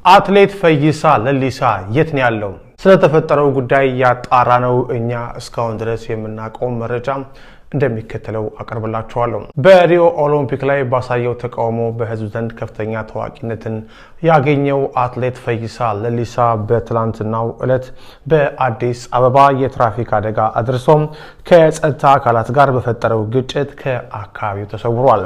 አትሌት ፈይሳ ለሊሳ የት ነው ያለው? ስለተፈጠረው ጉዳይ ያጣራ ነው እኛ እስካሁን ድረስ የምናውቀው መረጃ እንደሚከተለው አቀርብላችኋለሁ። በሪዮ ኦሎምፒክ ላይ ባሳየው ተቃውሞ በህዝብ ዘንድ ከፍተኛ ታዋቂነትን ያገኘው አትሌት ፈይሳ ለሊሳ በትላንትናው ዕለት በአዲስ አበባ የትራፊክ አደጋ አድርሶ ከጸጥታ አካላት ጋር በፈጠረው ግጭት ከአካባቢው ተሰውሯል።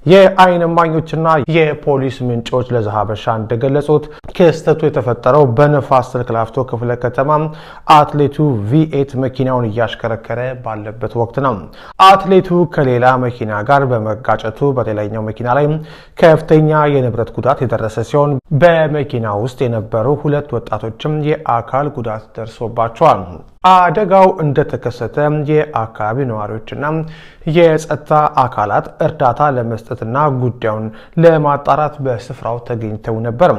የዓይን እማኞችና የፖሊስ ምንጮች ለዛሀበሻ እንደገለጹት ክስተቱ የተፈጠረው በነፋስ ስልክ ላፍቶ ክፍለ ከተማ አትሌቱ ቪኤት መኪናውን እያሽከረከረ ባለበት ወቅት ነው። አትሌቱ ከሌላ መኪና ጋር በመጋጨቱ በሌላኛው መኪና ላይ ከፍተኛ የንብረት ጉዳት የደረሰ ሲሆን በመኪና ውስጥ የነበሩ ሁለት ወጣቶችም የአካል ጉዳት ደርሶባቸዋል። አደጋው እንደተከሰተ የአካባቢ ነዋሪዎችና የጸጥታ አካላት እርዳታ ለመስጠትና ጉዳዩን ለማጣራት በስፍራው ተገኝተው ነበር።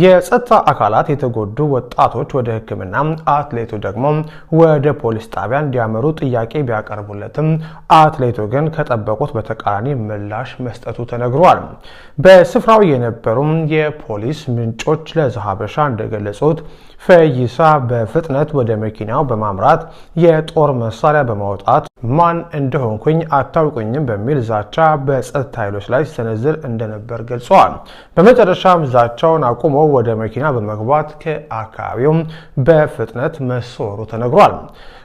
የጸጥታ አካላት የተጎዱ ወጣቶች ወደ ሕክምና፣ አትሌቱ ደግሞ ወደ ፖሊስ ጣቢያ እንዲያመሩ ጥያቄ ቢያቀርቡለትም አትሌቱ ግን ከጠበቁት በተቃራኒ ምላሽ መስጠቱ ተነግሯል። በስፍራው የነበሩ የፖሊስ ምንጮች ለዛሀበሻ እንደገለጹት ፈይሳ በፍጥነት ወደ መኪናው በማምራት የጦር መሳሪያ በማውጣት ማን እንደሆንኩኝ አታውቁኝም በሚል ዛቻ በጸጥታ ኃይሎች ላይ ሲሰነዝር እንደነበር ገልጸዋል። በመጨረሻም ዛቻውን አቁሞ ወደ መኪና በመግባት ከአካባቢው በፍጥነት መሰወሩ ተነግሯል።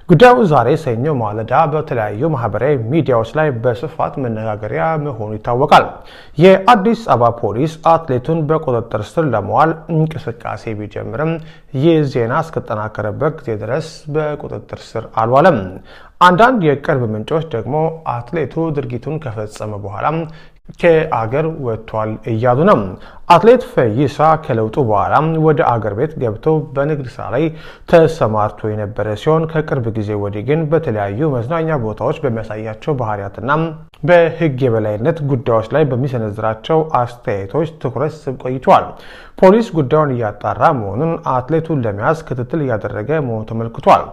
ጉዳዩ ዛሬ ሰኞ ማለዳ በተለያዩ ማህበራዊ ሚዲያዎች ላይ በስፋት መነጋገሪያ መሆኑ ይታወቃል። የአዲስ አበባ ፖሊስ አትሌቱን በቁጥጥር ስር ለማዋል እንቅስቃሴ ቢጀምርም ይህ ዜና እስከተጠናከረበት ጊዜ ድረስ በቁጥጥር ስር አልዋለም። አንዳንድ የቅርብ ምንጮች ደግሞ አትሌቱ ድርጊቱን ከፈጸመ በኋላ ከአገር ወጥቷል እያሉ ነው። አትሌት ፈይሳ ከለውጡ በኋላ ወደ አገር ቤት ገብቶ በንግድ ስራ ላይ ተሰማርቶ የነበረ ሲሆን ከቅርብ ጊዜ ወዲህ ግን በተለያዩ መዝናኛ ቦታዎች በሚያሳያቸው ባህሪያትና በሕግ የበላይነት ጉዳዮች ላይ በሚሰነዝራቸው አስተያየቶች ትኩረት ስብ ቆይቷል። ፖሊስ ጉዳዩን እያጣራ መሆኑን አትሌቱን ለመያዝ ክትትል እያደረገ መሆኑ ተመልክቷል።